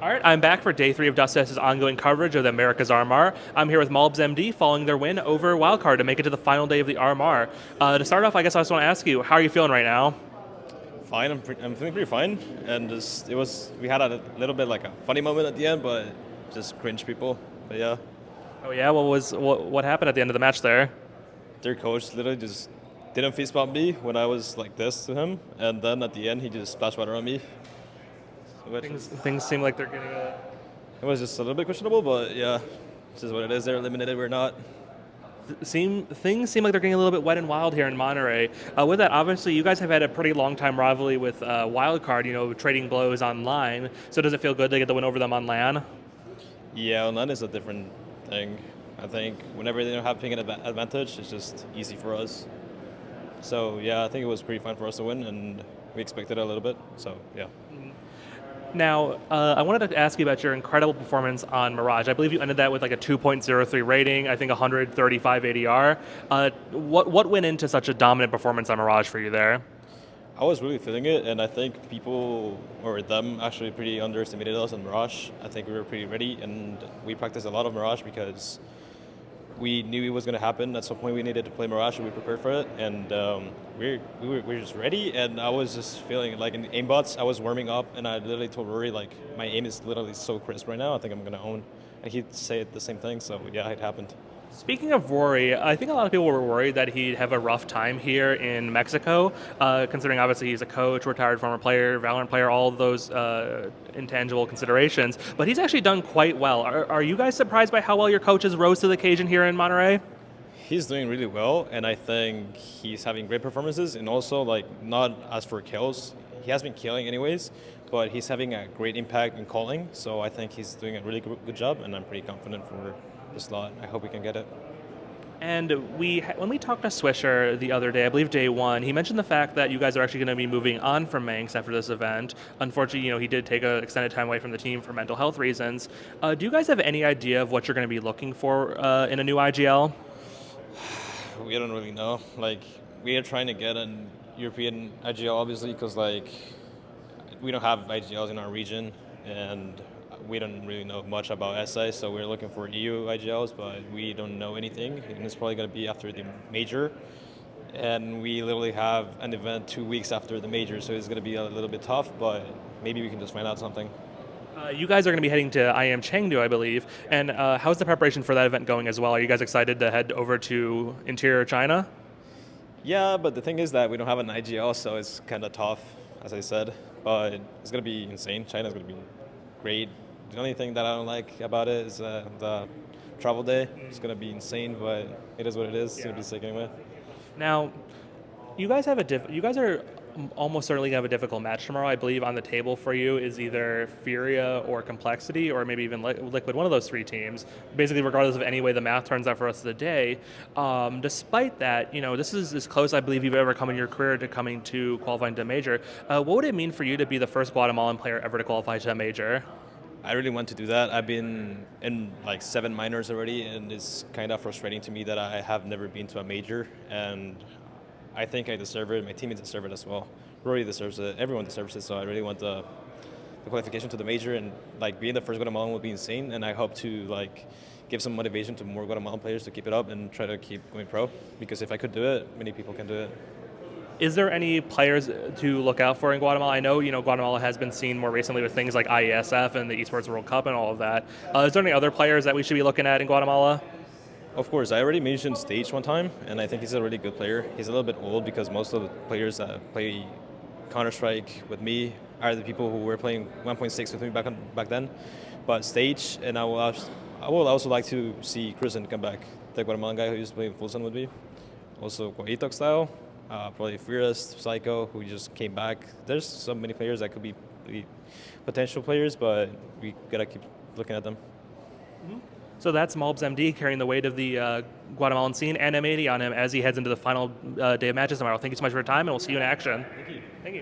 All right, I'm back for day 3 of Dust.S's ongoing coverage of the America's RMR. I'm here with malbsMd following their win over Wildcard to make it to the final day of the RMR. To start off, I guess I just want to ask you, how are you feeling right now? Fine, I'm feeling pretty fine, and we had a little bit like a funny moment at the end, but just cringe people. But yeah, Oh yeah, what happened at the end of the match there? their coach literally just didn't fist bump me when I was like this to him, and then at the end he just splashed water on me, which Things seem like they're getting it was just a little bit questionable. But yeah, this is what it is. They're eliminated. We're not. things seem like they're getting a little bit wet and wild here in Monterey. With that, obviously, you guys have had a pretty long time rivalry with Wildcard. Trading blows online. So does it feel good to get the win over them on LAN? Yeah, online is a different thing. I think whenever they don't have ping advantage, it's just easy for us. So yeah, I think it was pretty fun for us to win, and we expected it a little bit. So yeah. Now, I wanted to ask you about your incredible performance on Mirage. I believe you ended that with like a 2.03 rating, I think 135 ADR. What went into such a dominant performance on Mirage for you there? I was really feeling it, and I think people, or them, actually pretty underestimated us in Mirage. I think we were pretty ready, and we practiced a lot of Mirage because we knew it was going to happen. At some point, we needed to play Mirage, and we prepared for it, and we were just ready. And I was just feeling like in aimbots, I was warming up, and I literally told Rory, like, my aim is literally so crisp right now. I think I'm going to own. And he'd say the same thing. So yeah, it happened. Speaking of Rory, I think a lot of people were worried that he'd have a rough time here in Mexico, considering obviously he's a coach, retired former player, Valorant player, all of those intangible considerations. But he's actually done quite well. Are you guys surprised by how well your coaches rose to the occasion here in Monterey? He's doing really well, and I think he's having great performances, and also like not as for kills. He has been killing anyways, but he's having a great impact in calling. So I think he's doing a really good job, and I'm pretty confident for the slot. I hope we can get it. And when we talked to Swisher the other day, I believe day 1, he mentioned the fact that you guys are actually going to be moving on from Manx after this event. Unfortunately, he did take an extended time away from the team for mental health reasons. Do you guys have any idea of what you're going to be looking for in a new IGL? We don't really know. Like, we are trying to get an European IGL, obviously, because like we don't have IGLs in our region, and we don't really know much about SI, so we're looking for EU IGLs, but we don't know anything, and it's probably going to be after the major. And we literally have an event 2 weeks after the major, so it's going to be a little bit tough, but maybe we can just find out something. You guys are going to be heading to IM Chengdu, I believe. And how's the preparation for that event going as well? Are you guys excited to head over to interior China? Yeah, but the thing is that we don't have an IGL, so it's kind of tough, as I said. But it's going to be insane. China's going to be great. The only thing that I don't like about it is the travel day. It's going to be insane, but it is what it is. It's going to be sick anyway. Now, you guys have you guys are almost certainly going to have a difficult match tomorrow. I believe on the table for you is either Furia or Complexity or maybe even Liquid, one of those 3 teams. Basically, regardless of any way the math turns out for us of the day. Despite that, this is as close I believe you've ever come in your career to coming to qualifying to a major. What would it mean for you to be the first Guatemalan player ever to qualify to a major? I really want to do that. I've been in like 7 minors already, and it's kind of frustrating to me that I have never been to a major, and I think I deserve it. My teammates deserve it as well. Rory deserves it. Everyone deserves it. So I really want the qualification to the major, and like being the first Guatemalan would be insane. And I hope to like give some motivation to more Guatemalan players to keep it up and try to keep going pro. Because if I could do it, many people can do it. Is there any players to look out for in Guatemala? I know, Guatemala has been seen more recently with things like IESF and the Esports World Cup and all of that. Is there any other players that we should be looking at in Guatemala? Of course, I already mentioned Stage one time, and I think he's a really good player. He's a little bit old because most of the players that play Counter-Strike with me are the people who were playing 1.6 with me back then. But Stage, and I would also like to see Kristen come back, the Guatemalan guy who used to play Full Sun with me. Also, Guaitok style. Probably Furious, Psycho, who just came back. There's so many players that could be potential players, but we gotta keep looking at them. Mm-hmm. So that's malbsMd carrying the weight of the Guatemalan scene and M80 on him as he heads into the final day of matches tomorrow. Thank you so much for your time, and we'll see you in action. Thank you.